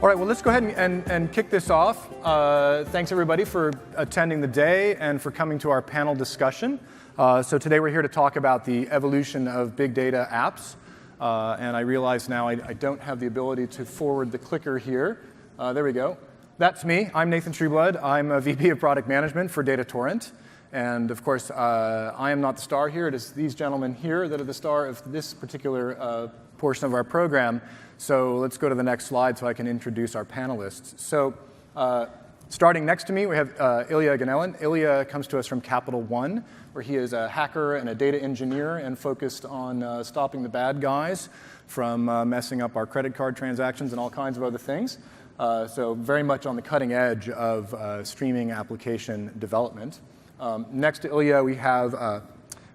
All right, well, let's go ahead and kick this off. Thanks, everybody, for attending the day and for coming to our panel discussion. So today we're here to talk about the evolution of big data apps. And I realize now I don't have the ability to forward the clicker here. There we go. That's me. I'm Nathan Trueblood. I'm a VP of Product Management for DataTorrent. And of course, I am not the star here. It is these gentlemen here that are the star of this particular portion of our program. So let's go to the next slide so I can introduce our panelists. So starting next to me, we have Ilya Ganelin. Ilya comes to us from CapitalOne, where he is a hacker and a data engineer and focused on stopping the bad guys from messing up our credit card transactions and all kinds of other things. So very much on the cutting edge of streaming application development. Next to Ilya, we have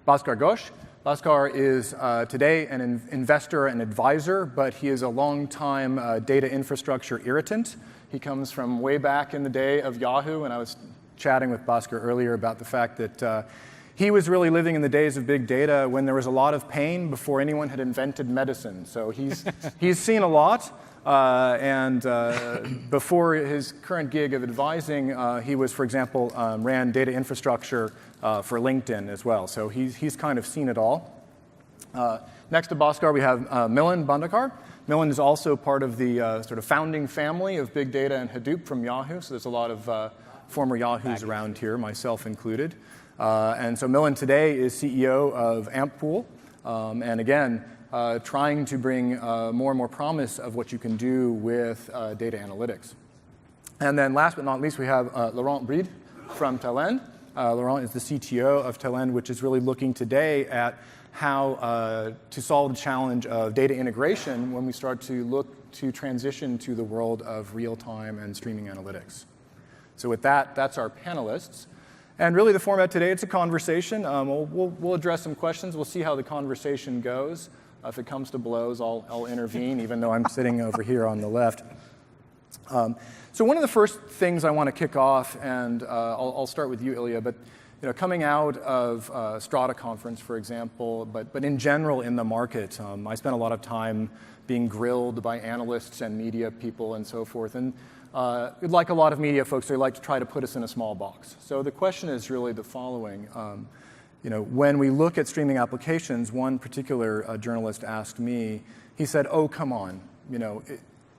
Bhaskar Ghosh. Bhaskar is today an investor and advisor, but he is a long-time data infrastructure irritant. He comes from way back in the day of Yahoo, and I was chatting with Bhaskar earlier about the fact that he was really living in the days of big data when there was a lot of pain before anyone had invented medicine. So he's seen a lot. And before his current gig of advising, he was, for example, ran data infrastructure for LinkedIn as well. So he's kind of seen it all. Next to Bhaskar, we have Milind Bhandarkar. Milind is also part of the sort of founding family of big data and Hadoop from Yahoo. So there's a lot of former Yahoos around here, myself included. And so Milind today is CEO of Ampool. And again, trying to bring more and more promise of what you can do with data analytics. And then last but not least, we have Laurent Bride from Talend. Laurent is the CTO of Talend, which is really looking today at how to solve the challenge of data integration when we start to look to transition to the world of real-time and streaming analytics. So with that, that's our panelists. And really the format today, it's a conversation. We'll address some questions. We'll see how the conversation goes. If it comes to blows, I'll intervene, even though I'm sitting over here on the left. So one of the first things I want to kick off, and I'll start with you, Ilya, but coming out of Strata conference, for example, but in general in the market, I spent a lot of time being grilled by analysts and media people and so forth. And like a lot of media folks, they like to try to put us in a small box. So the question is really the following. When we look at streaming applications, one particular journalist asked me, he said, oh, come on,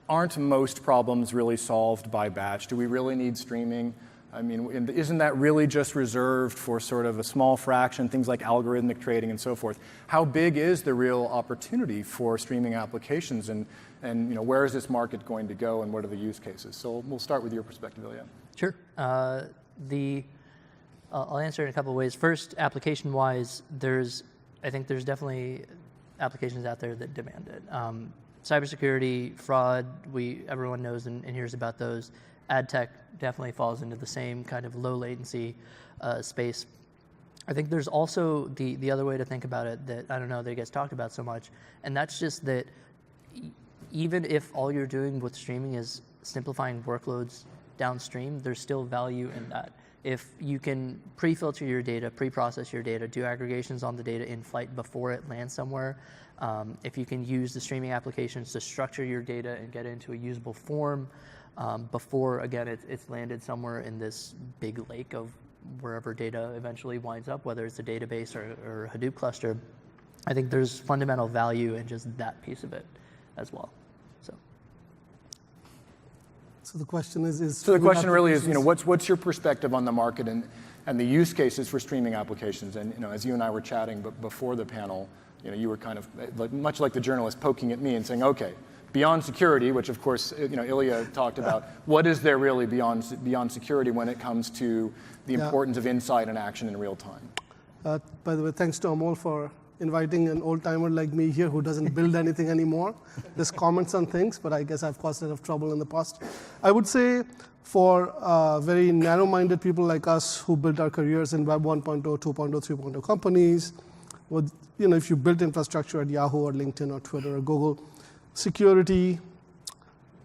aren't most problems really solved by batch? Do we really need streaming? I mean, isn't that really just reserved for sort of a small fraction, things like algorithmic trading and so forth? How big is the real opportunity for streaming applications, and where is this market going to go, and what are the use cases? So we'll start with your perspective, Ilya. Sure. I'll answer it in a couple of ways. First, application-wise, I think there's definitely applications out there that demand it. Cybersecurity, fraud, everyone knows and hears about those. Ad tech definitely falls into the same kind of low latency space. I think there's also the other way to think about it that I don't know that gets talked about so much, and that's just that even if all you're doing with streaming is simplifying workloads downstream, there's still value in that. If you can pre-filter your data, pre-process your data, do aggregations on the data in flight before it lands somewhere, if you can use the streaming applications to structure your data and get it into a usable form before, again, it's landed somewhere in this big lake of wherever data eventually winds up, whether it's a database or a Hadoop cluster, I think there's fundamental value in just that piece of it as well. So the question is so the question really is, what's your perspective on the market and the use cases for streaming applications? And as you and I were chatting before the panel, you were kind of much like the journalist poking at me and saying, okay, beyond security, which of course Ilya talked about, what is there really beyond security when it comes to the importance of insight and action in real time? By the way, thanks to Amol for inviting an old-timer like me here who doesn't build anything anymore. Just comments on things, but I guess I've caused enough trouble in the past. I would say for very narrow-minded people like us who built our careers in Web 1.0, 2.0, 3.0 companies, if you built infrastructure at Yahoo or LinkedIn or Twitter or Google, security,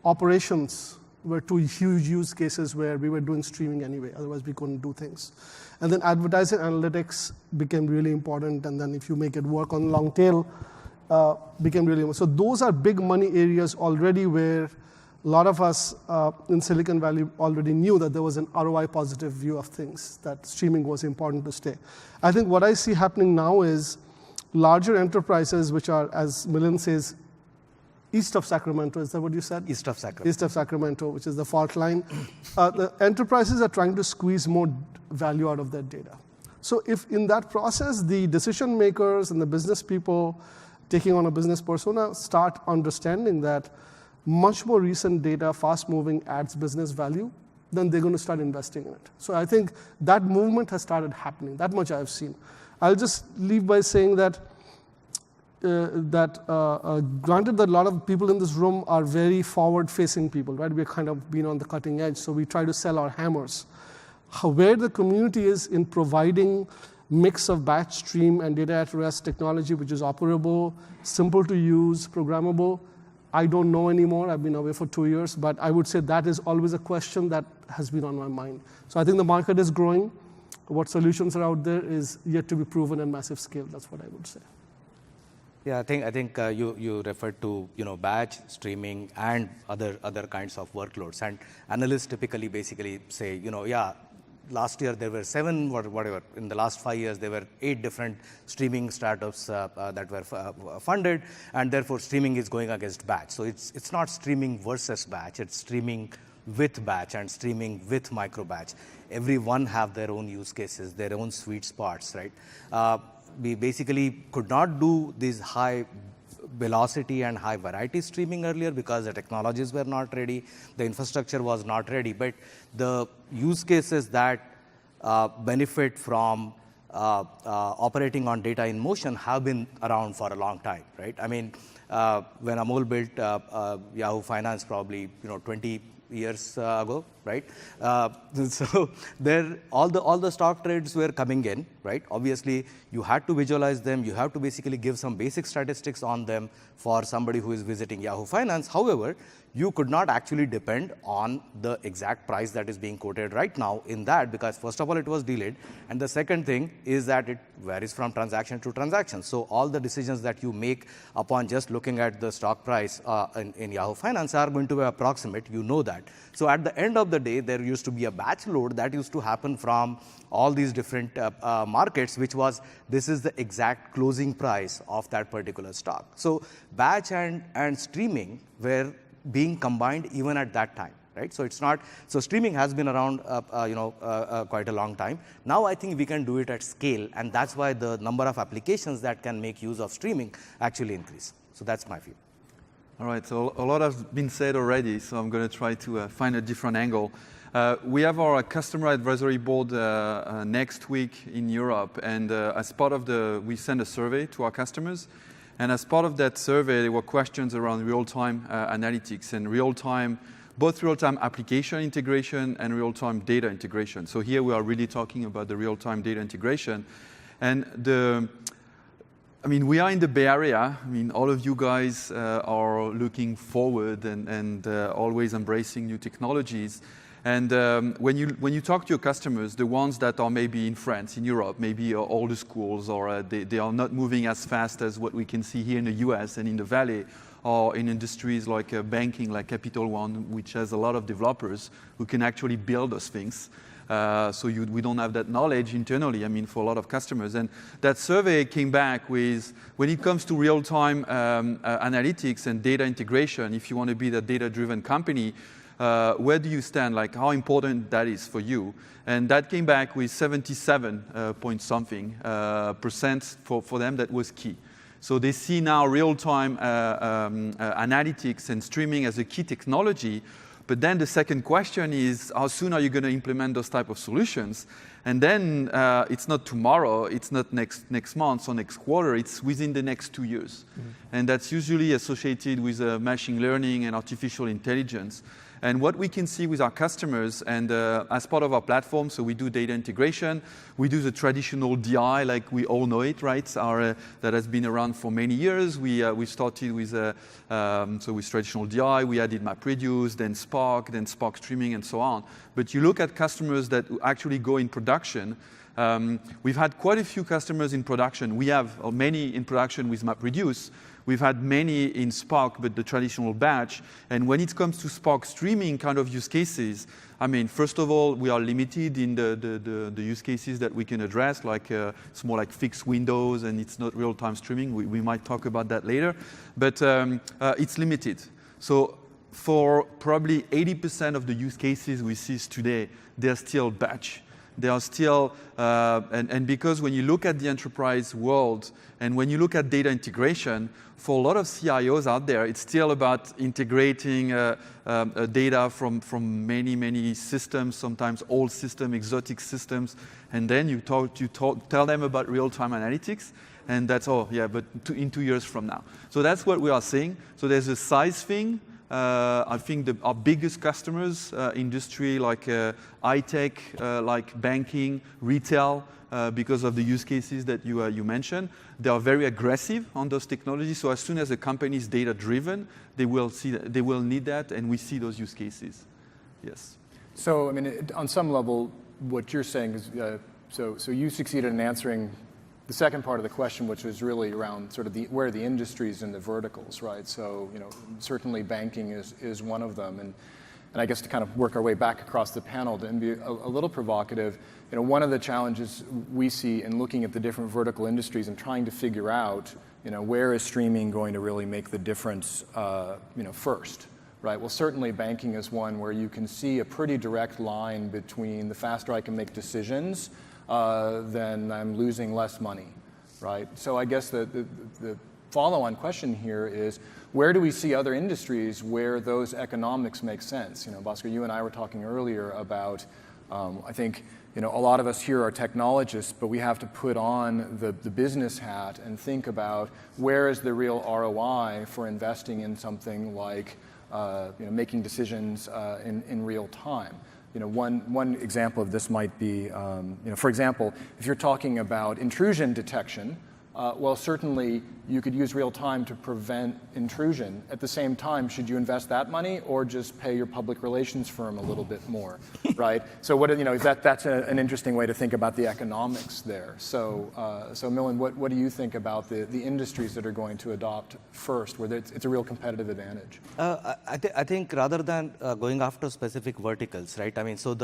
operations were two huge use cases where we were doing streaming anyway. Otherwise, we couldn't do things. And then advertising analytics became really important. And then if you make it work on long tail, became really important. So those are big money areas already where a lot of us in Silicon Valley already knew that there was an ROI positive view of things, that streaming was important to stay. I think what I see happening now is larger enterprises, which are, as Milind says, east of Sacramento. Is that what you said? East of Sacramento. East of Sacramento, which is the fault line. The enterprises are trying to squeeze more value out of their data. So if in that process, the decision makers and the business people taking on a business persona start understanding that much more recent data, fast-moving, adds business value, then they're going to start investing in it. So I think that movement has started happening. That much I've seen. I'll just leave by saying that granted that a lot of people in this room are very forward-facing people, right? We're kind of been on the cutting edge, so we try to sell our hammers. Where the community is in providing mix of batch, stream, and data at rest technology, which is operable, simple to use, programmable, I don't know anymore. I've been away for 2 years, but I would say that is always a question that has been on my mind. So I think the market is growing. What solutions are out there is yet to be proven at massive scale. That's what I would say. Yeah, I think you referred to batch streaming and other kinds of workloads, and analysts typically basically say last year there were 7 whatever. In the last 5 years there were 8 different streaming startups that were funded, and therefore streaming is going against batch. So it's not streaming versus batch. It's streaming with batch and streaming with micro batch. Everyone have their own use cases, their own sweet spots, right? We basically could not do these high velocity and high variety streaming earlier because the technologies were not ready, the infrastructure was not ready, but the use cases that benefit from operating on data in motion have been around for a long time, right? I mean, when Ampool built Yahoo Finance probably 20 years ago, right? So there, all the stock trades were coming in, right? Obviously, you had to visualize them. You have to basically give some basic statistics on them for somebody who is visiting Yahoo Finance. However, you could not actually depend on the exact price that is being quoted right now in that, because first of all, it was delayed. And the second thing is that it varies from transaction to transaction. So all the decisions that you make upon just looking at the stock price in Yahoo Finance are going to be approximate. You know that. So at the end of the day, there used to be a batch load that used to happen from all these different markets, which was, this is the exact closing price of that particular stock. So batch and streaming were being combined even at that time, right? So it's not, so streaming has been around quite a long time. Now I think we can do it at scale, and that's why the number of applications that can make use of streaming actually increase. So that's my view. All right, so a lot has been said already, so I'm going to try to find a different angle. We have our customer advisory board next week in Europe, and as part of we send a survey to our customers. And as part of that survey, there were questions around real-time analytics and both real-time application integration and real-time data integration. So here we are really talking about the real-time data integration. And we are in the Bay Area. I mean, all of you guys are looking forward and always embracing new technologies. And when you talk to your customers, the ones that are maybe in France, in Europe, maybe older schools, or they are not moving as fast as what we can see here in the US and in the Valley, or in industries like banking, like CapitalOne, which has a lot of developers who can actually build those things. So we don't have that knowledge internally, for a lot of customers. And that survey came back with, when it comes to real-time analytics and data integration, if you want to be the data-driven company, where do you stand? Like, how important that is for you? And that came back with 77 point something percent for them. That was key. So they see now real-time analytics and streaming as a key technology. But then the second question is, how soon are you going to implement those type of solutions? And then it's not tomorrow, it's not next month or next quarter, it's within the next 2 years. Mm-hmm. And that's usually associated with machine learning and artificial intelligence. And what we can see with our customers, and as part of our platform, so we do data integration, we do the traditional DI, like we all know it, right? That has been around for many years. We started with with traditional DI, we added MapReduce, then Spark streaming, and so on. But you look at customers that actually go in production. We've had quite a few customers in production. We have many in production with MapReduce. We've had many in Spark, but the traditional batch. And when it comes to Spark streaming kind of use cases, I mean, first of all, we are limited in the use cases that we can address, like it's more like fixed windows and it's not real-time streaming. We might talk about that later, but it's limited. So for probably 80% of the use cases we see today, they're still batch. They are still, and because when you look at the enterprise world and when you look at data integration, for a lot of CIOs out there, it's still about integrating data from many systems, sometimes old systems, exotic systems, and then you tell them about real-time analytics, and that's, oh yeah, but in 2 years from now. So that's what we are seeing. So there's a size thing. I think our biggest customers, industry like high-tech, like banking, retail, because of the use cases that you mentioned, they are very aggressive on those technologies. So as soon as a company is data-driven, they will need that, and we see those use cases. Yes. So, I mean, on some level, what you're saying is, so you succeeded in answering the second part of the question, which was really around sort of where the industries and the verticals, right? So, certainly banking is one of them. And I guess to kind of work our way back across the panel and be a little provocative, one of the challenges we see in looking at the different vertical industries and trying to figure out, where is streaming going to really make the difference, first, right? Well, certainly banking is one where you can see a pretty direct line between the faster I can make decisions, then I'm losing less money, right? So I guess the follow-on question here is, where do we see other industries where those economics make sense? Bhaskar, you and I were talking earlier about, I think, a lot of us here are technologists, but we have to put on the business hat and think about where is the real ROI for investing in something like, making decisions in real time. One example of this might be, for example, if you're talking about intrusion detection, well, certainly you could use real time to prevent intrusion. At the same time, should you invest that money or just pay your public relations firm a little bit more, right? So that's an interesting way to think about the economics there. So Milind, what do you think about the industries that are going to adopt first, where it's a real competitive advantage? I think rather than going after specific verticals, right? I mean, so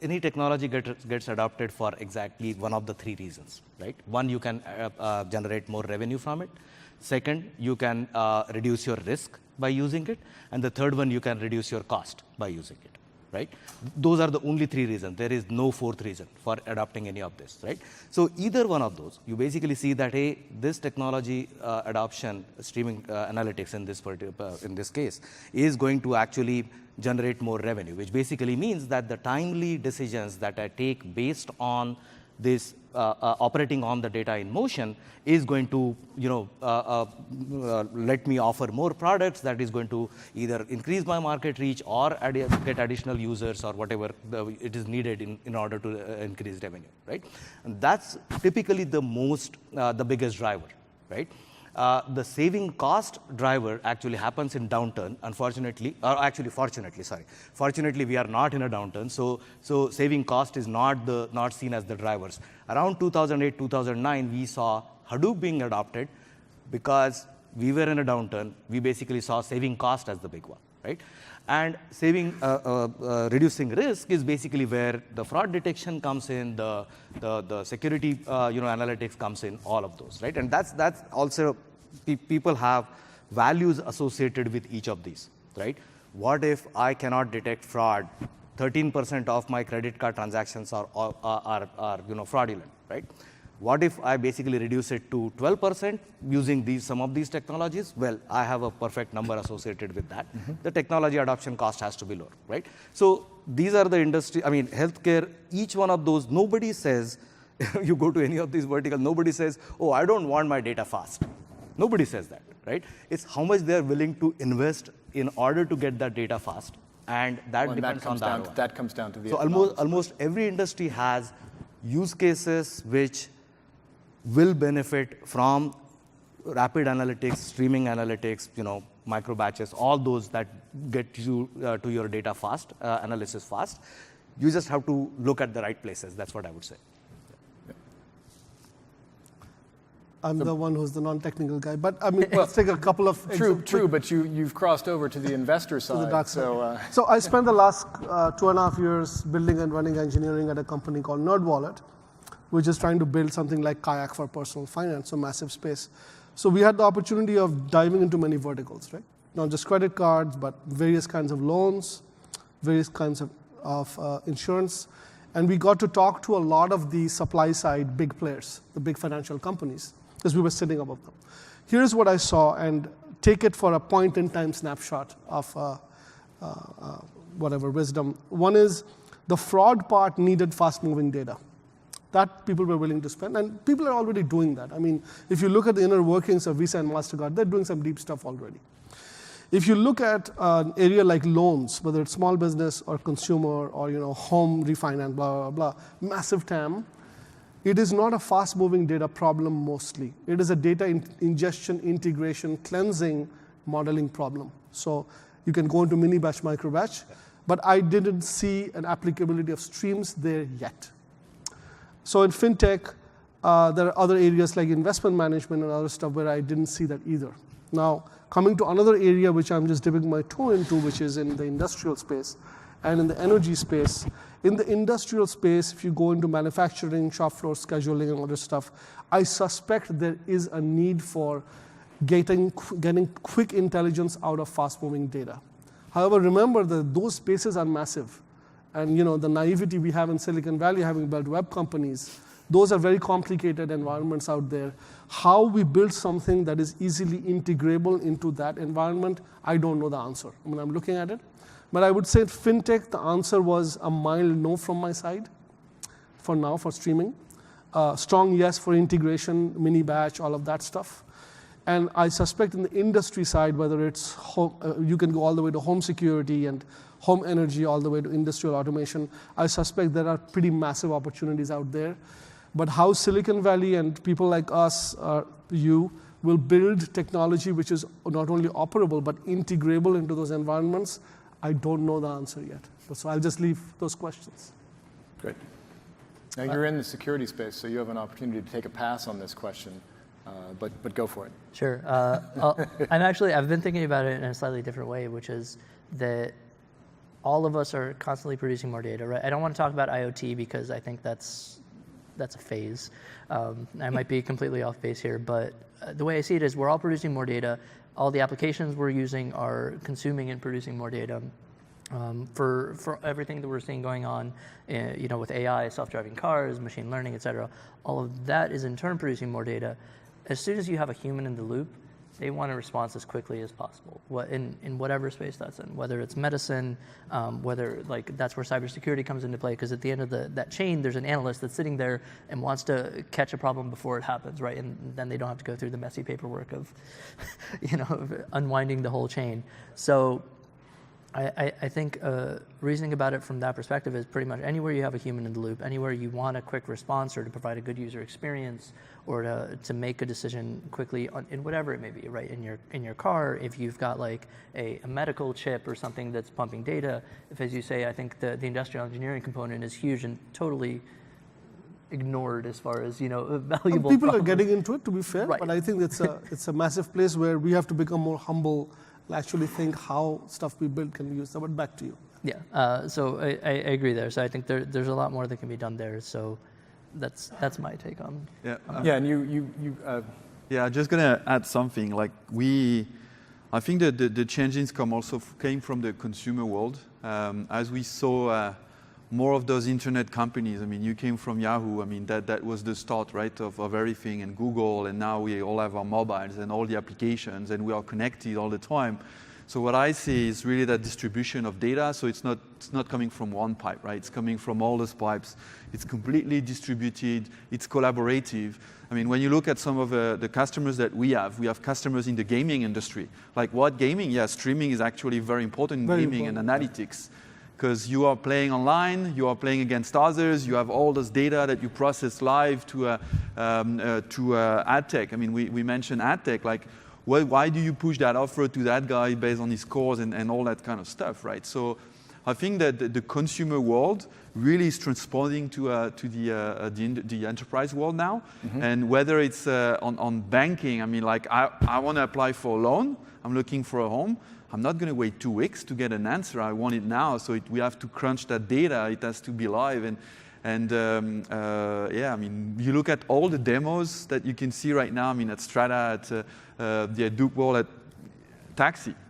any technology gets adopted for exactly one of the three reasons, right? One, you can generate more revenue from it. Second, you can reduce your risk by using it. And the third one, you can reduce your cost by using it, right? Those are the only three reasons. There is no fourth reason for adopting any of this, right? So either one of those, you basically see that, hey, this technology adoption, streaming analytics in this case, is going to actually generate more revenue, which basically means that the timely decisions that I take based on this operating on the data in motion is going to, let me offer more products that is going to either increase my market reach or get additional users or whatever it is needed in order to increase revenue, right? And that's typically the biggest driver, right? The saving cost driver actually happens in downturn, unfortunately, or actually fortunately, sorry. Fortunately, we are not in a downturn, so saving cost is not seen as the drivers. Around 2008, 2009, we saw Hadoop being adopted because we were in a downturn. We basically saw saving cost as the big one, right? And reducing risk is basically where the fraud detection comes in, the security analytics comes in, all of those, right? And that's also, people have values associated with each of these, right? What if I cannot detect fraud? 13% of my credit card transactions are fraudulent, right? What if I basically reduce it to 12% using some of these technologies? Well, I have a perfect number associated with that. Mm-hmm. The technology adoption cost has to be lower, right? So these are the industry, I mean, healthcare, each one of those, nobody says, you go to any of these verticals, nobody says, oh, I don't want my data fast. Nobody says that, right? It's how much they're willing to invest in order to get that data fast. And that depends on the ROI. That comes down to the So almost every industry has use cases which will benefit from rapid analytics, streaming analytics, micro batches, all those that get you to your data fast, analysis fast. You just have to look at the right places. That's what I would say. I'm the one who's the non-technical guy. But I mean, let's take a couple of True, but you've crossed over to the investor side. the dark side. So, So I spent the last 2.5 years building and running engineering at a company called NerdWallet, which is trying to build something like Kayak for personal finance, so massive space. So we had the opportunity of diving into many verticals, right? Not just credit cards, but various kinds of loans, various kinds of insurance. And we got to talk to a lot of the supply side big players, the big financial companies, because we were sitting above them. Here's what I saw, and take it for a point-in-time snapshot of whatever wisdom. One is the fraud part needed fast-moving data. That people were willing to spend, and people are already doing that. I mean, if you look at the inner workings of Visa and MasterCard, they're doing some deep stuff already. If you look at an area like loans, whether it's small business or consumer or home refinance, blah, blah, blah, massive TAM, it is not a fast-moving data problem mostly. It is a data ingestion, integration, cleansing, modeling problem. So you can go into mini batch, micro batch, but I didn't see an applicability of streams there yet. So in fintech, there are other areas like investment management and other stuff where I didn't see that either. Now, coming to another area which I'm just dipping my toe into, which is in the industrial space and in the energy space. In the industrial space, if you go into manufacturing, shop floor scheduling, and other stuff, I suspect there is a need for getting quick intelligence out of fast-moving data. However, remember that those spaces are massive. And the naivety we have in Silicon Valley, having built web companies, those are very complicated environments out there. How we build something that is easily integrable into that environment, I don't know the answer. I mean, I'm looking at it. But I would say fintech, the answer was a mild no from my side for now, for streaming. Strong yes for integration, mini batch, all of that stuff. And I suspect in the industry side, whether it's home, you can go all the way to home security and home energy, all the way to industrial automation, I suspect there are pretty massive opportunities out there. But how Silicon Valley and people like us, you, will build technology which is not only operable, but integrable into those environments, I don't know the answer yet. So I'll just leave those questions. Great. Now you're in the security space, so you have an opportunity to take a pass on this question, but go for it. Sure. I've been thinking about it in a slightly different way, which is that all of us are constantly producing more data, right? I don't want to talk about IoT because I think that's a phase. I might be completely off base here, but the way I see it is we're all producing more data. All the applications we're using are consuming and producing more data. For everything that we're seeing going on, with AI, self-driving cars, machine learning, et cetera, all of that is in turn producing more data. As soon as you have a human in the loop, they want a response as quickly as possible, in whatever space that's in, whether it's medicine, whether that's where cybersecurity comes into play, because at the end of that chain, there's an analyst that's sitting there and wants to catch a problem before it happens, right? And then they don't have to go through the messy paperwork of, unwinding the whole chain. So I think reasoning about it from that perspective is pretty much anywhere you have a human in the loop, anywhere you want a quick response or to provide a good user experience or to make a decision quickly in whatever it may be, right? In your car, if you've got a medical chip or something that's pumping data, if, as you say, I think the industrial engineering component is huge and totally ignored as far as valuable. People are getting into it, to be fair, right. But I think it's a massive place where we have to become more humble. Actually think how stuff we build can be used. But back to you. Yeah, so I agree there. So I think there's a lot more that can be done there. So that's my take on. Yeah, and you. Yeah, just gonna add something. I think that the changes came from the consumer world. As we saw more of those internet companies. I mean, you came from Yahoo. I mean, that was the start, right, of everything, and Google, and now we all have our mobiles and all the applications, and we are connected all the time. So what I see is really that distribution of data. So it's not coming from one pipe, right? It's coming from all those pipes. It's completely distributed. It's collaborative. I mean, when you look at some of the customers that we have customers in the gaming industry. Like what gaming? Yeah, streaming is actually very important in gaming and analytics. Because you are playing online, you are playing against others, you have all this data that you process live to ad tech. I mean, we mentioned ad tech, why do you push that offer to that guy based on his scores and all that kind of stuff, right? So I think that the consumer world really is transporting to the enterprise world now. And whether it's on banking, I mean, like I want to apply for a loan, I'm looking for a home. I'm not going to wait 2 weeks to get an answer. I want it now, so we have to crunch that data. It has to be live. Yeah, I mean, you look at all the demos that you can see right now. I mean, at Strata, at the Hadoop world, at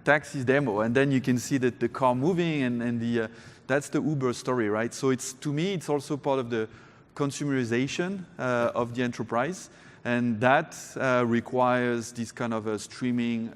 taxi's demo, and then you can see that the car moving, and that's the Uber story, right? So to me, it's also part of the consumerization of the enterprise. And that requires this kind of a streaming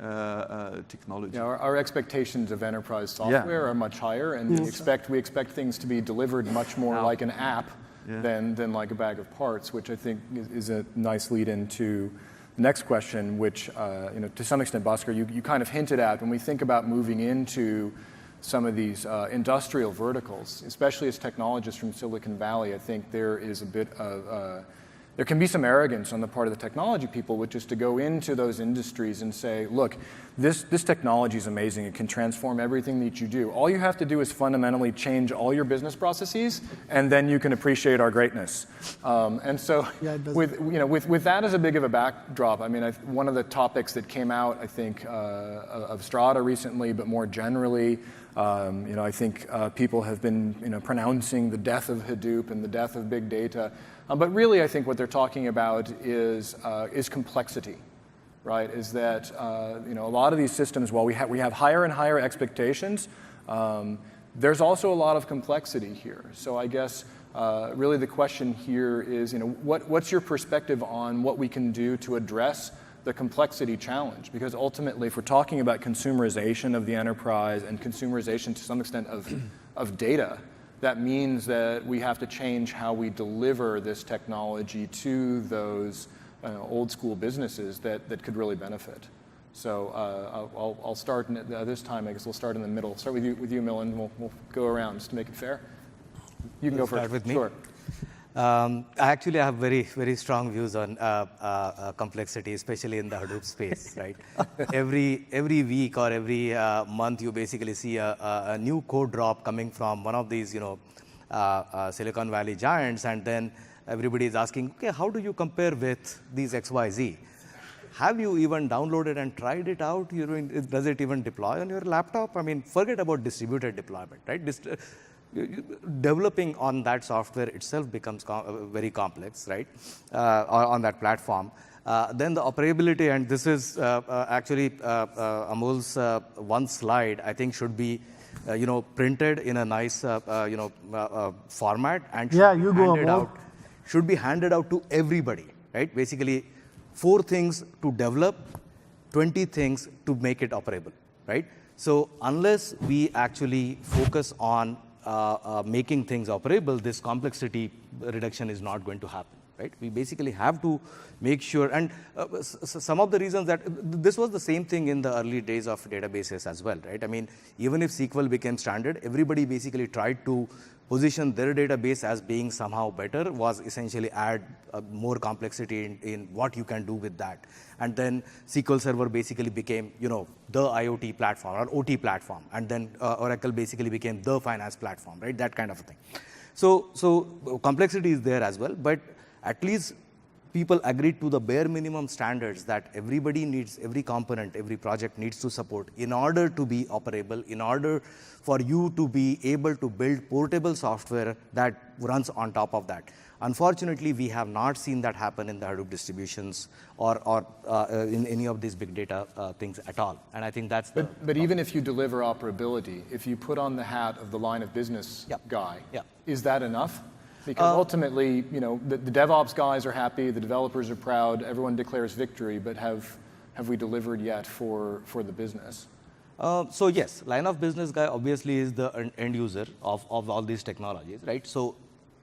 technology. Yeah, our expectations of enterprise software are much higher, and we expect things to be delivered much more like an app than like a bag of parts, which I think is a nice lead into the next question, which to some extent, Bhaskar, you kind of hinted at when we think about moving into some of these industrial verticals, especially as technologists from Silicon Valley. I think there is a bit of there can be some arrogance on the part of the technology people, which is to go into those industries and say, look, this technology is amazing. It can transform everything that you do. All you have to do is fundamentally change all your business processes, and then you can appreciate our greatness. And so with that as a big of a backdrop, I mean, one of the topics that came out, I think, of Strata recently, but more generally, I think people have been pronouncing the death of Hadoop and the death of big data. But really, I think what they're talking about is complexity, right? Is that a lot of these systems, while we have higher and higher expectations, there's also a lot of complexity here. So I guess really the question here is, what's your perspective on what we can do to address the complexity challenge? Because ultimately, if we're talking about consumerization of the enterprise and consumerization to some extent of data, that means that we have to change how we deliver this technology to those old school businesses that could really benefit. So I'll start this time. I guess we'll start in the middle. Start with you, Milind. We'll go around just to make it fair. You can go first. Start with me. Sure. I actually have very, very strong views on complexity, especially in the Hadoop space, right? Every week or every month, you basically see a new code drop coming from one of these, Silicon Valley giants, and then everybody is asking, okay, how do you compare with these XYZ? Have you even downloaded and tried it out? Does it even deploy on your laptop? I mean, forget about distributed deployment, right? Developing on that software itself becomes very complex, right, on that platform. Then the operability, and this is actually Amol's one slide, I think should be printed in a nice format and should be handed out to everybody, right? Basically, 4 things to develop, 20 things to make it operable, right? So unless we actually focus on making things operable, this complexity reduction is not going to happen, right? We basically have to make sure, and some of the reasons that this was the same thing in the early days of databases as well, right? I mean, even if SQL became standard, everybody basically tried to position their database as being somehow better, was essentially add more complexity in what you can do with that. And then SQL Server basically became, the IoT platform or OT platform. And then Oracle basically became the finance platform, right? That kind of a thing. So complexity is there as well, but at least people agreed to the bare minimum standards that everybody needs, every component, every project needs to support in order to be operable, in order for you to be able to build portable software that runs on top of that. Unfortunately, we have not seen that happen in the Hadoop distributions or in any of these big data things at all. And I think that's But even if you deliver operability, if you put on the hat of the line of business guy, is that enough? Because ultimately, the DevOps guys are happy, the developers are proud, everyone declares victory, but have we delivered yet for the business? So yes, line of business guy obviously is the end user of all these technologies, right? So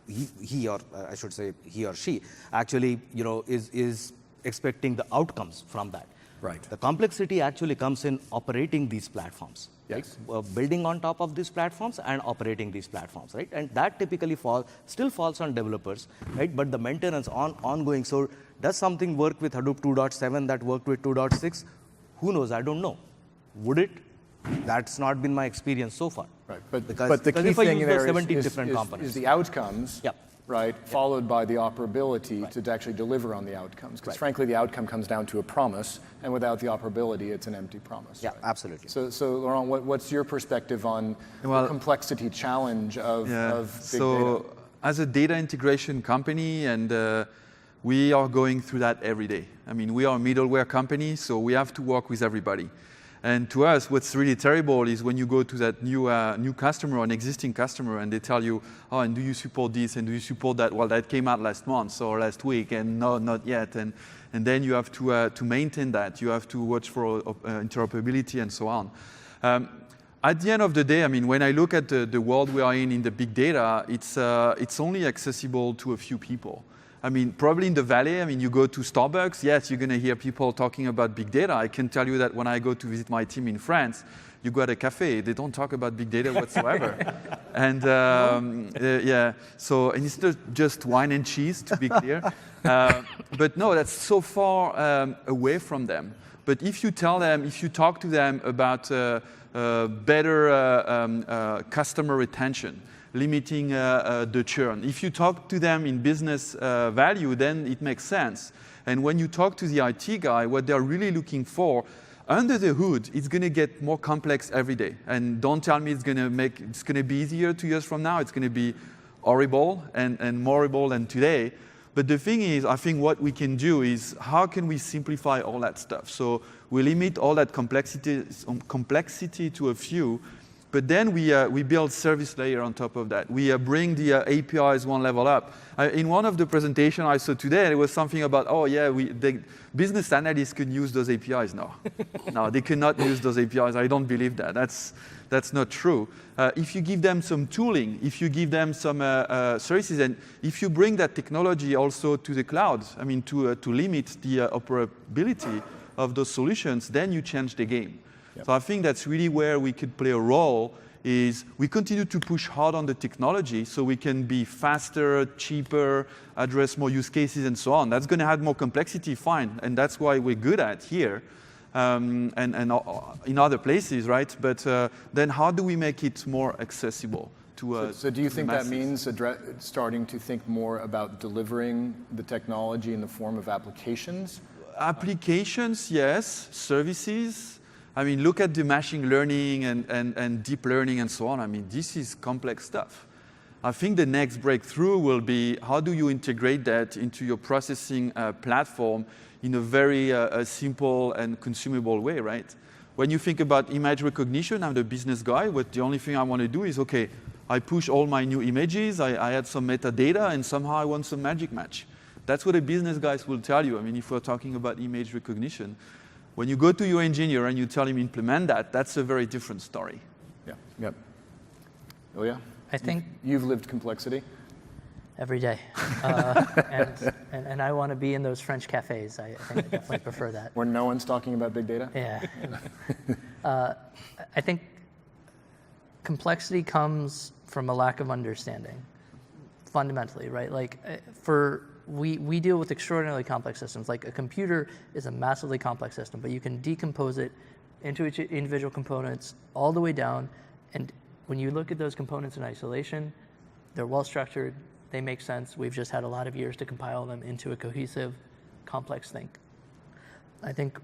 he or I should say he or she actually is expecting the outcomes from that. Right. The complexity actually comes in operating these platforms. Yes. Right? Building on top of these platforms and operating these platforms, right? And that typically still falls on developers, right? But the maintenance ongoing. So does something work with Hadoop 2.7 that worked with 2.6? Who knows? I don't know. Would it? That's not been my experience so far. Right, Because- but the because key if I thing use those there 17 is different components. is the outcomes, Yep. right, followed by the operability to actually deliver on the outcomes. Because frankly, the outcome comes down to a promise, and without the operability, it's an empty promise. Yeah, right? absolutely. So Laurent, what's your perspective on Well, the complexity challenge of big so data? as a data integration company, and we are going through that every day. I mean, we are a middleware company, so we have to work with everybody. And to us, what's really terrible is when you go to that new customer or an existing customer, and they tell you, oh, and do you support this, and do you support that? Well, that came out last month or last week, and no, not yet. And then you have to maintain that. You have to watch for interoperability and so on. At the end of the day, I mean, when I look at the world we are in the big data, it's only accessible to a few people. I mean, probably in the Valley, I mean, you go to Starbucks, yes, you're going to hear people talking about big data. I can tell you that when I go to visit my team in France, you go at a cafe, they don't talk about big data whatsoever. And yeah, so, and it's not just wine and cheese, to be clear. But no, that's so far away from them. But if you tell them, if you talk to them about better customer retention, limiting the churn. If you talk to them in business value, then it makes sense. And when you talk to the IT guy, what they're really looking for, under the hood, it's going to get more complex every day. And don't tell me it's going to be easier 2 years from now. It's going to be horrible and more horrible than today. But the thing is, I think what we can do is how can we simplify all that stuff? So we limit all that complexity to a few. But then we build service layer on top of that. We bring the APIs one level up. In one of the presentations I saw today, there was something about, oh yeah, the business analysts can use those APIs. No, they cannot use those APIs. I don't believe that. That's not true. If you give them some tooling, if you give them some services, and if you bring that technology also to the cloud, I mean, to limit the operability of those solutions, then you change the game. Yep. So I think that's really where we could play a role is we continue to push hard on the technology so we can be faster, cheaper, address more use cases and so on. That's going to add more complexity, fine, and that's why we're good at here and in other places, right? But then how do we make it more accessible to So do you think that masses? means starting to think more about delivering the technology in the form of applications? Applications, yes. Services. I mean, look at the machine learning and deep learning and so on. I mean, this is complex stuff. I think the next breakthrough will be how do you integrate that into your processing platform in a very simple and consumable way, right? When you think about image recognition, I'm the business guy, but the only thing I want to do is, okay, I push all my new images, I add some metadata, and somehow I want some magic match. That's what the business guys will tell you. I mean, if we're talking about image recognition, when you go to your engineer and you tell him implement that, that's a very different story. Yeah. Yep. Ilya? I think you've lived complexity. every day, and I want to be in those French cafes. I think I definitely prefer that. Where no one's talking about big data? Yeah. I think complexity comes from a lack of understanding, fundamentally, right? Like we deal with extraordinarily complex systems. Like a computer is a massively complex system, but you can decompose it into its individual components all the way down. And when you look at those components in isolation, they're well structured, they make sense. We've just had a lot of years to compile them into a cohesive, complex thing. I think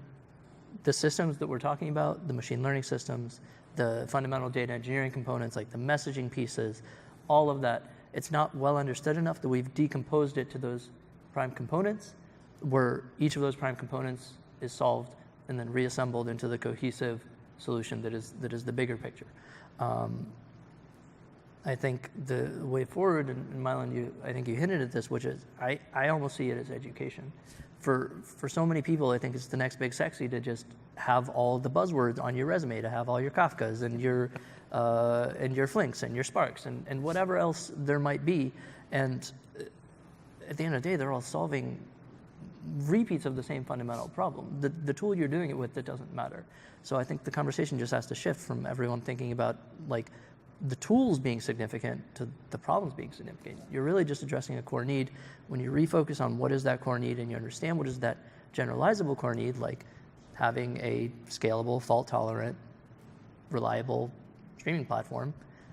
the systems that we're talking about, the machine learning systems, the fundamental data engineering components, like the messaging pieces, all of that, it's not well understood enough that we've decomposed it to those prime components, where each of those prime components is solved and then reassembled into the cohesive solution that is the bigger picture. I think the way forward, and Milind, I think you hinted at this, which is I almost see it as education. For so many people, I think it's the next big sexy to just have all the buzzwords on your resume, to have all your Kafkas and your Flinks and your Sparks and whatever else there might be. And at the end of the day, they're all solving repeats of the same fundamental problem. The tool you're doing it with, that doesn't matter. So I think the conversation just has to shift from everyone thinking about like the tools being significant to the problems being significant. You're really just addressing a core need. When you refocus on what is that core need and you understand what is that generalizable core need, like having a scalable, fault-tolerant, reliable streaming platform,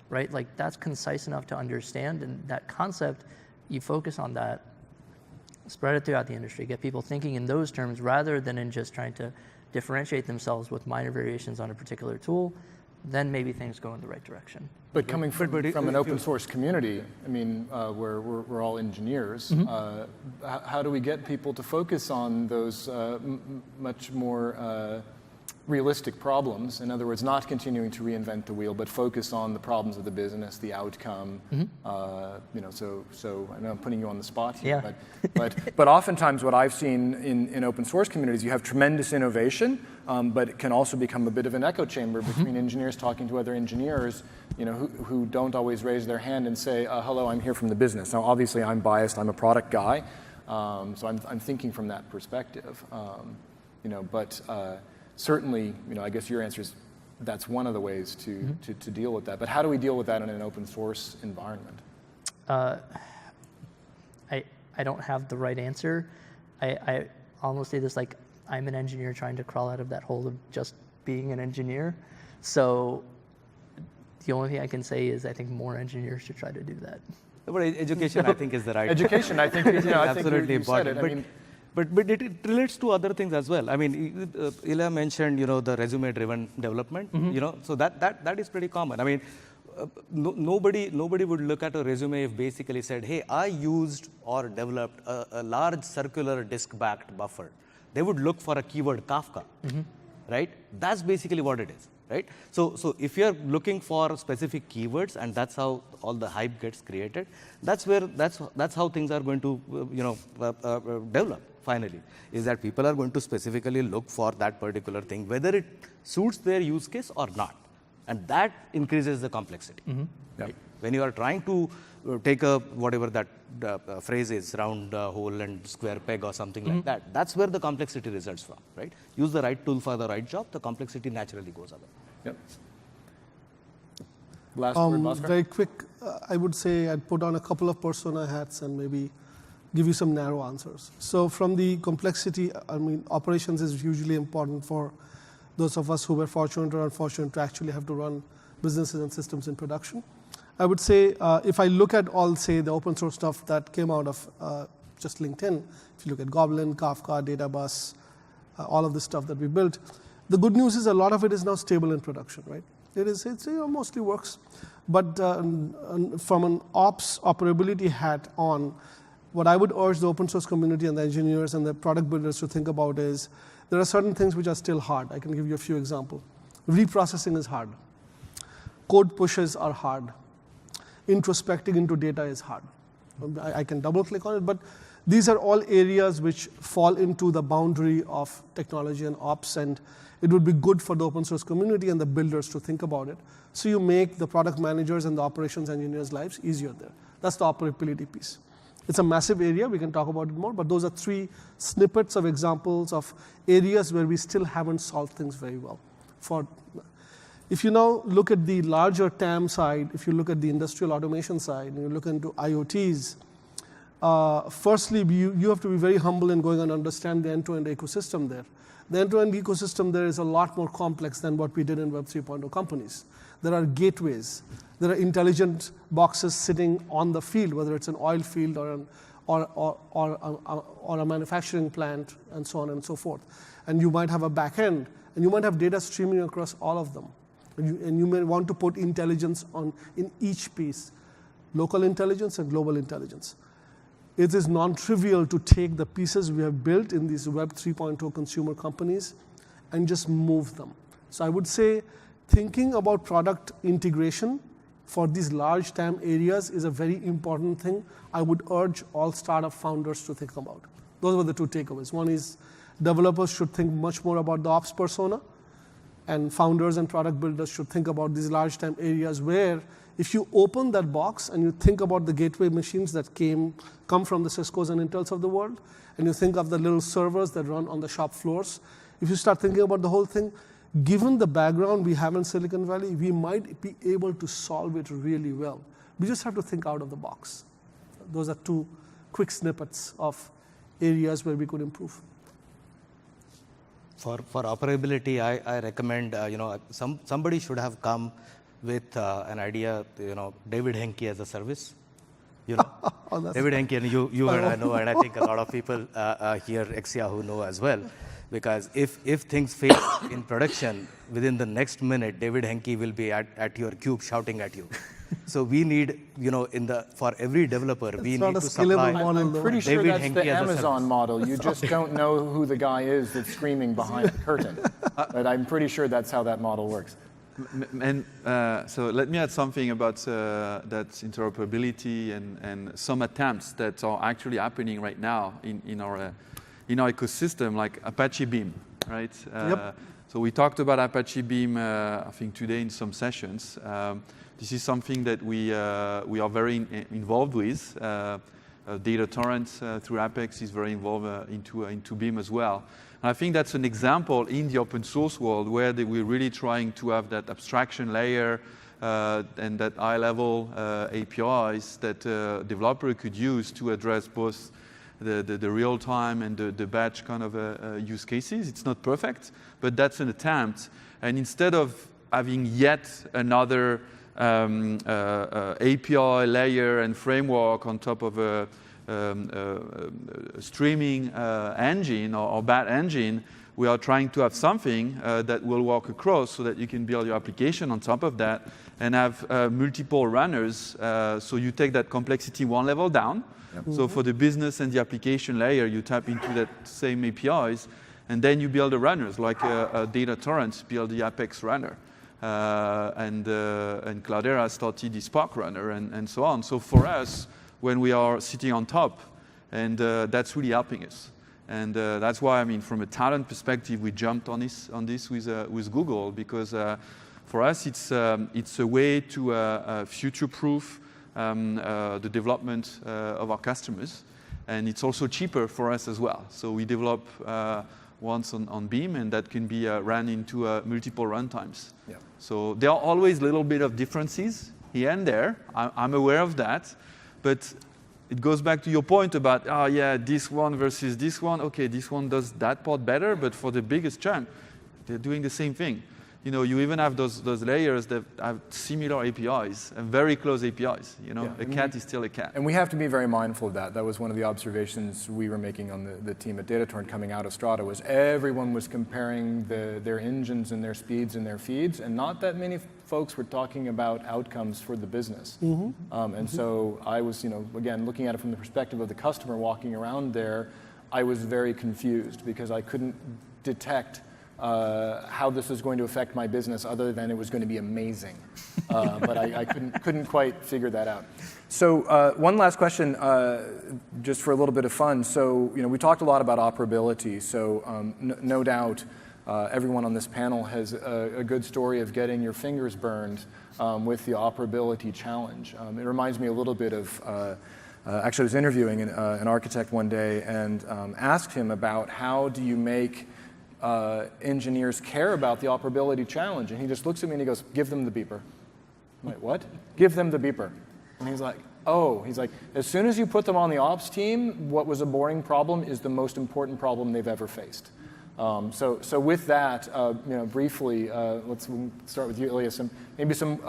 right? Like that's concise enough to understand, and that concept, you focus on that, spread it throughout the industry, get people thinking in those terms rather than in just trying to differentiate themselves with minor variations on a particular tool, then maybe things go in the right direction. But coming from an open source community, I mean, where we're all engineers, how do we get people to focus on those much more realistic problems? In other words, not continuing to reinvent the wheel, but focus on the problems of the business, the outcome. So I know I'm putting you on the spot here, but oftentimes what I've seen in open source communities, you have tremendous innovation, but it can also become a bit of an echo chamber between engineers talking to other engineers, who don't always raise their hand and say, hello, I'm here from the business. Now, obviously, I'm biased. I'm a product guy, so I'm thinking from that perspective. But certainly, I guess your answer is that's one of the ways to deal with that. But how do we deal with that in an open source environment? I don't have the right answer. I almost say this like I'm an engineer trying to crawl out of that hole of just being an engineer. So the only thing I can say is I think more engineers should try to do that. But education, I think, is the right. Education, I think, absolutely you said important. it. But it relates to other things as well. I mean, Ilya mentioned, the resume-driven development. So that is pretty common. I mean, nobody would look at a resume if basically said, hey, I used or developed a large circular disk-backed buffer. They would look for a keyword Kafka, right? That's basically what it is, right? So if you're looking for specific keywords, and that's how all the hype gets created, that's how things are going to develop. Finally, is that people are going to specifically look for that particular thing, whether it suits their use case or not. And that increases the complexity. Right? When you are trying to take whatever that phrase is, round hole and square peg or something like that, that's where the complexity results from. Right? Use the right tool for the right job, the complexity naturally goes away. Yep. Last word, Bhaskar? Very quick, I would say I'd put on a couple of persona hats and maybe give you some narrow answers. So from the complexity, I mean, operations is hugely important for those of us who were fortunate or unfortunate to actually have to run businesses and systems in production. I would say if I look at all, say, the open source stuff that came out of just LinkedIn, if you look at Goblin, Kafka, Databus, all of the stuff that we built, the good news is a lot of it is now stable in production, right? It mostly works. But from an ops operability hat on, what I would urge the open source community and the engineers and the product builders to think about is there are certain things which are still hard. I can give you a few examples. Reprocessing is hard. Code pushes are hard. Introspecting into data is hard. I can double click on it, but these are all areas which fall into the boundary of technology and ops, and it would be good for the open source community and the builders to think about it. So you make the product managers and the operations engineers' lives easier there. That's the operability piece. It's a massive area, we can talk about it more, but those are 3 snippets of examples of areas where we still haven't solved things very well. If you now look at the larger TAM side, if you look at the industrial automation side, and you look into IoTs, firstly, you have to be very humble in going and understand the end-to-end ecosystem there. The end-to-end ecosystem there is a lot more complex than what we did in Web 3.0 companies. There are gateways. There are intelligent boxes sitting on the field, whether it's an oil field or a manufacturing plant, and so on and so forth. And you might have a back end, and you might have data streaming across all of them. And you may want to put intelligence in each piece, local intelligence and global intelligence. It is non-trivial to take the pieces we have built in these Web 3.0 consumer companies and just move them. So I would say thinking about product integration for these large TAM areas is a very important thing I would urge all startup founders to think about. Those were the 2 takeaways. One is developers should think much more about the ops persona, and founders and product builders should think about these large TAM areas where if you open that box and you think about the gateway machines that come from the Ciscos and Intels of the world, and you think of the little servers that run on the shop floors, if you start thinking about the whole thing, given the background we have in Silicon Valley, we might be able to solve it really well. We just have to think out of the box. Those are 2 quick snippets of areas where we could improve. For operability, I recommend somebody should have come with an idea, David Henke as a service. David Henke, and you and I know, and I think a lot of people here ex-Yahoo know as well, because if things fail in production, within the next minute, David Henke will be at your cube shouting at you. So we need, for every developer, we need to supply. I'm pretty sure David that's Henke the as a Amazon service. model. You just don't know who the guy is that's screaming behind the curtain. But I'm pretty sure that's how that model works. And so let me add something about that interoperability and some attempts that are actually happening right now in our ecosystem, like Apache Beam, right? Yep. So we talked about Apache Beam, I think today in some sessions. This is something that we are very involved with. DataTorrent through Apex is very involved into Beam as well. And I think that's an example in the open source world where we're really trying to have that abstraction layer and that high-level APIs that developer could use to address both the real-time and the batch kind of use cases. It's not perfect, but that's an attempt. And instead of having yet another API layer and framework on top of a streaming engine or bad engine, we are trying to have something that will work across so that you can build your application on top of that and have multiple runners. So you take that complexity one level down. Yep. So for the business and the application layer, you tap into that same APIs, and then you build the runners, like DataTorrent build the Apex runner. And Cloudera started the Spark runner and so on. So for us, when we are sitting on top, and that's really helping us. And that's why, I mean, from a talent perspective, we jumped on this with Google, because for us, it's a way to future-proof the development of our customers. And it's also cheaper for us as well. So we develop once on Beam, and that can be ran into multiple runtimes. Yeah. So there are always a little bit of differences here and there. I'm aware of that. But it goes back to your point about, this one versus this one. Okay, this one does that part better, but for the biggest chunk, they're doing the same thing. You even have those layers that have similar APIs and very close APIs. A cat is still a cat. And we have to be very mindful of that. That was one of the observations we were making on the team at DataTorrent coming out of Strata, was everyone was comparing their engines and their speeds and their feeds, and not that many folks were talking about outcomes for the business. Mm-hmm. So I was, again, looking at it from the perspective of the customer walking around there, I was very confused because I couldn't detect how this is going to affect my business other than it was going to be amazing. But I couldn't quite figure that out. So one last question, just for a little bit of fun. So we talked a lot about operability. So no doubt everyone on this panel has a good story of getting your fingers burned with the operability challenge. It reminds me a little bit of actually I was interviewing an architect one day and asked him about how do you make engineers care about the operability challenge, and he just looks at me and he goes, "Give them the beeper." I'm like, "What?" "Give them the beeper." And he's like, "Oh," he's like, "as soon as you put them on the ops team, what was a boring problem is the most important problem they've ever faced." So with that, briefly, let's start with you, Ilya. Maybe some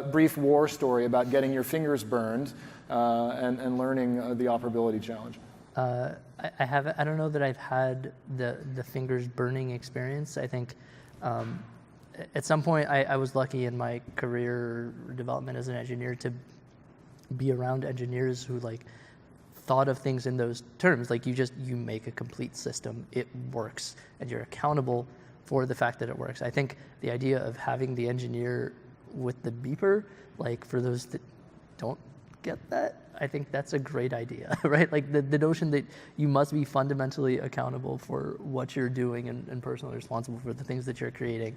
brief war story about getting your fingers burned and learning the operability challenge. I don't know that I've had the fingers burning experience. I think at some point I was lucky in my career development as an engineer to be around engineers who thought of things in those terms. Like you make a complete system, it works, and you're accountable for the fact that it works. I think the idea of having the engineer with the beeper, for those that don't get that, I think that's a great idea, right? The notion that you must be fundamentally accountable for what you're doing and personally responsible for the things that you're creating.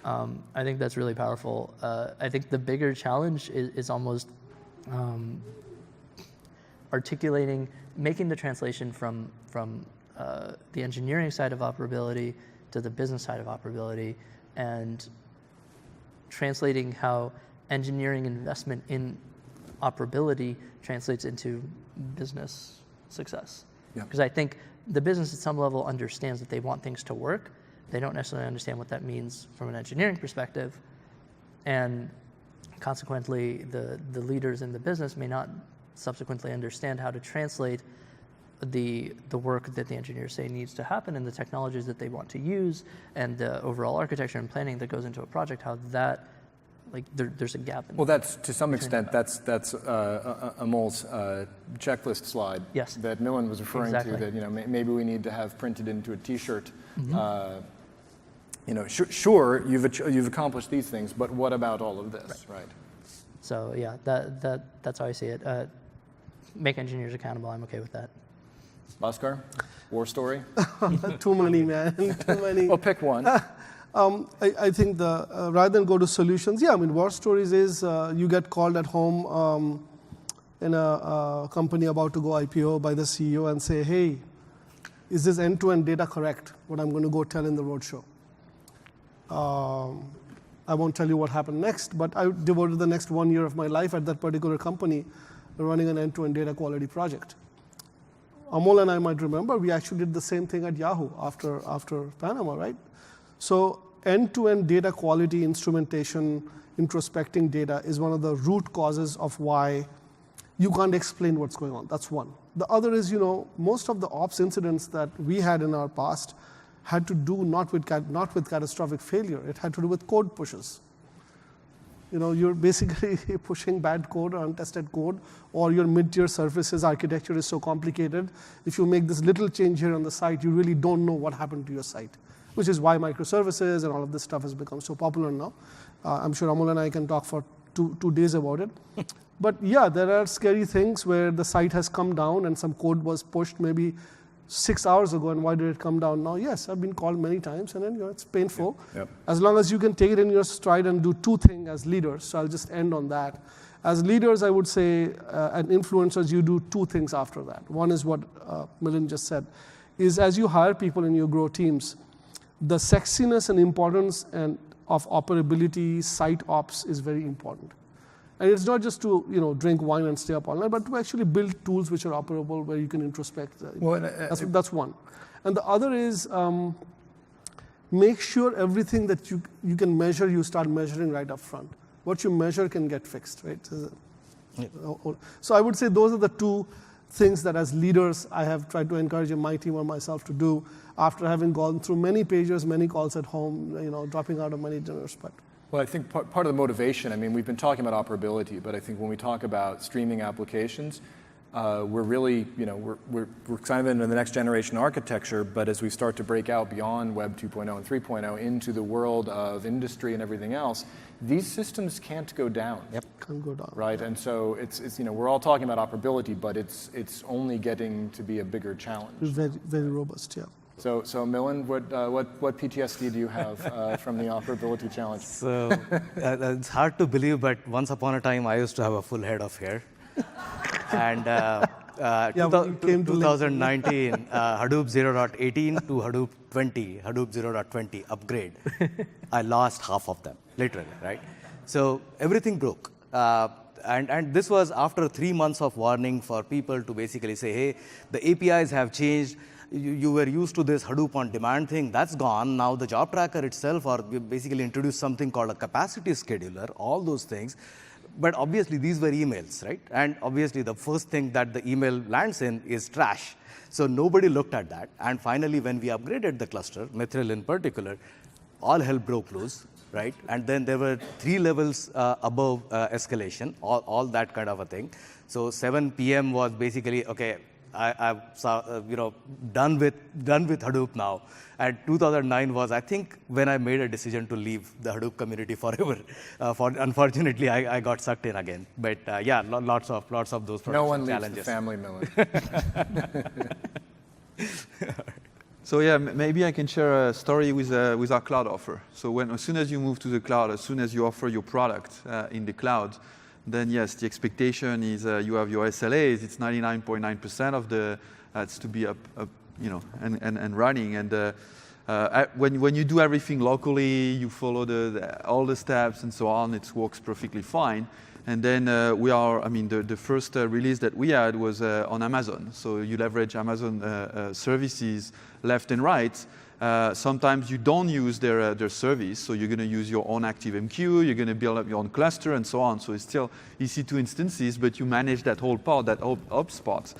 I think that's really powerful. I think the bigger challenge is almost articulating, making the translation from the engineering side of operability to the business side of operability, and translating how engineering investment in operability translates into business success. Because I think the business at some level understands that they want things to work. They don't necessarily understand what that means from an engineering perspective. And consequently, the leaders in the business may not subsequently understand how to translate the work that the engineers say needs to happen and the technologies that they want to use and the overall architecture and planning that goes into a project, how that, like, there's a gap in. Well, that's, to some extent, that's Amol's checklist slide. Yes. That Milind was referring Exactly. to, that maybe we need to have printed into a T-shirt. Sure, you've accomplished these things, but what about all of this, right? So yeah, that's how I see it. Make engineers accountable. I'm okay with that. Bhaskar, war story? Too many, man. Too many. Well, pick one. I think rather than go to solutions, I mean, war stories is you get called at home in a company about to go IPO by the CEO and say, hey, is this end-to-end data correct, what I'm going to go tell in the roadshow? I won't tell you what happened next, but I devoted the next 1 year of my life at that particular company running an end-to-end data quality project. Amol and I might remember, we actually did the same thing at Yahoo after Panama, right? So end-to-end data quality instrumentation, introspecting data is one of the root causes of why you can't explain what's going on. That's one. The other is, most of the ops incidents that we had in our past had to do not with catastrophic failure. It had to do with code pushes. You're basically pushing bad code or untested code, or your mid-tier services architecture is so complicated. If you make this little change here on the site, you really don't know what happened to your site, which is why microservices and all of this stuff has become so popular now. I'm sure Amol and I can talk for two days about it. But yeah, there are scary things where the site has come down and some code was pushed maybe 6 hours ago, and why did it come down now? Yes, I've been called many times, and then it's painful. Yep. As long as you can take it in your stride and do two things as leaders, so I'll just end on that. As leaders, I would say, and influencers, you do two things after that. One is what Milind just said, is as you hire people and you grow teams, the sexiness and importance of operability, site ops is very important. And it's not just to drink wine and stay up all night, but to actually build tools which are operable where you can introspect. That's one. And the other is make sure everything that you can measure, you start measuring right up front. What you measure can get fixed, right? So I would say those are the two things that as leaders I have tried to encourage my team or myself to do after having gone through many pages, many calls at home, dropping out of many dinners. Well, I think part of the motivation, we've been talking about operability, but I think when we talk about streaming applications, we're really, we're kind of into the next generation architecture, but as we start to break out beyond Web 2.0 and 3.0 into the world of industry and everything else, these systems can't go down. Yep, can't go down. Right, and so it's we're all talking about operability, but it's only getting to be a bigger challenge. Very, very robust, yeah. So Milind, what PTSD do you have from the operability challenge? So it's hard to believe, but once upon a time, I used to have a full head of hair. And 2019, Hadoop 0.18 to Hadoop 20, Hadoop 0.20 upgrade. I lost half of them, literally, right? So everything broke. And this was after 3 months of warning for people to basically say, hey, the APIs have changed. You were used to this Hadoop on demand thing, that's gone. Now the job tracker itself, or we basically introduced something called a capacity scheduler, all those things. But obviously these were emails, right? And obviously the first thing that the email lands in is trash. So nobody looked at that. And finally, when we upgraded the cluster, Mithril in particular, all hell broke loose, right? And then there were 3 levels above escalation, all that kind of a thing. So 7 p.m. was basically, okay, I'm done with Hadoop now. And 2009 was, I think, when I made a decision to leave the Hadoop community forever. Unfortunately, I got sucked in again. But yeah, lots of those No one challenges. leaves the family, Milind. So yeah, maybe I can share a story with our cloud offer. So as soon as you move to the cloud, as soon as you offer your product in the cloud, then yes, the expectation is you have your SLAs. It's 99.9% of the it's to be up and running. And when you do everything locally, you follow all the steps and so on. It works perfectly fine. And then the first release that we had was on Amazon. So you leverage Amazon services left and right. sometimes you don't use their service, so you're going to use your own ActiveMQ, you're going to build up your own cluster, and so on. So it's still EC2 instances, but you manage that whole part, that ops part.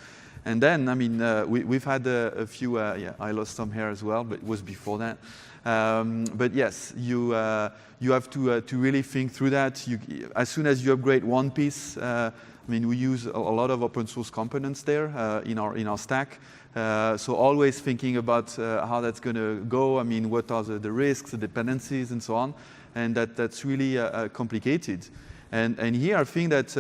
And then, I mean, we've had a few, yeah, I lost some hair as well, but it was before that. But yes, you have to really think through that. As soon as you upgrade one piece, I mean, we use a lot of open source components there in our stack. So always thinking about how that's going to go. I mean, what are the risks, the dependencies, and so on. And that's really complicated. And here I think that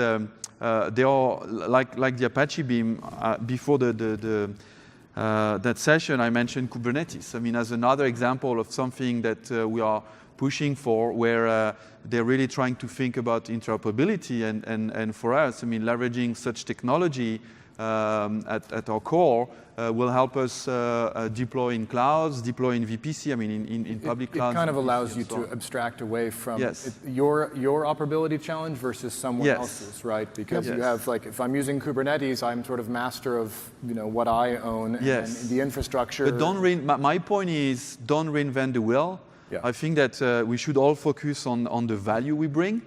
they are like the Apache Beam. Before that session, I mentioned Kubernetes. I mean, as another example of something that we are pushing for, where they're really trying to think about interoperability. And for us, I mean, leveraging such technology at our core will help us deploy in clouds, deploy in VPC, I mean, in public clouds. It kind of VPC allows you so to abstract away from yes. your operability challenge versus someone yes. else's, right? Because yes. you have, like, if I'm using Kubernetes, I'm sort of master of, you know, what I own yes. and the infrastructure. But my point is, don't reinvent the wheel. Yeah. I think that we should all focus on the value we bring.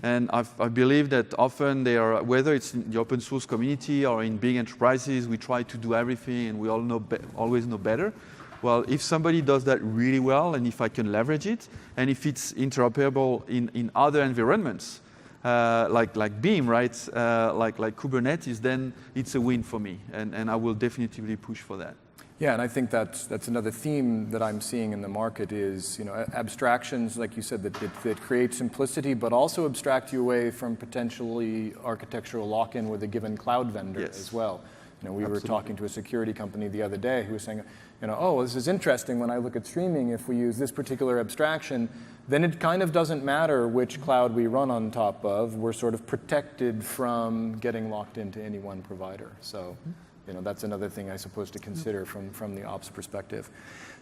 And I believe that often whether it's in the open source community or in big enterprises, we try to do everything and we all always know better. Well, if somebody does that really well, and if I can leverage it, and if it's interoperable in other environments, like Beam, right, like Kubernetes, then it's a win for me, and I will definitively push for that. Yeah, and I think that's another theme that I'm seeing in the market is, you know, abstractions, like you said, that create simplicity, but also abstract you away from potentially architectural lock-in with a given cloud vendor yes. as well. You know, we Absolutely. were talking to a security company the other day who was saying, you know, oh, this is interesting when I look at streaming, if we use this particular abstraction, then it kind of doesn't matter which cloud we run on top of. We're sort of protected from getting locked into any one provider. So. You know, that's another thing I suppose to consider from the ops perspective.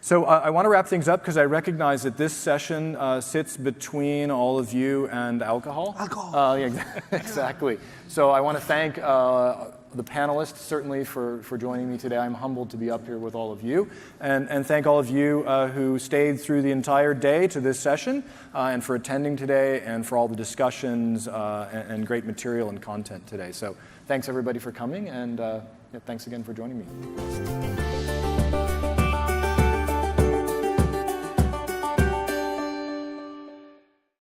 So I want to wrap things up because I recognize that this session sits between all of you and alcohol. Alcohol. Yeah, exactly. So I want to thank the panelists certainly for joining me today. I'm humbled to be up here with all of you. And thank all of you who stayed through the entire day to this session and for attending today and for all the discussions and great material and content today. So thanks everybody for coming, and yeah, thanks again for joining me.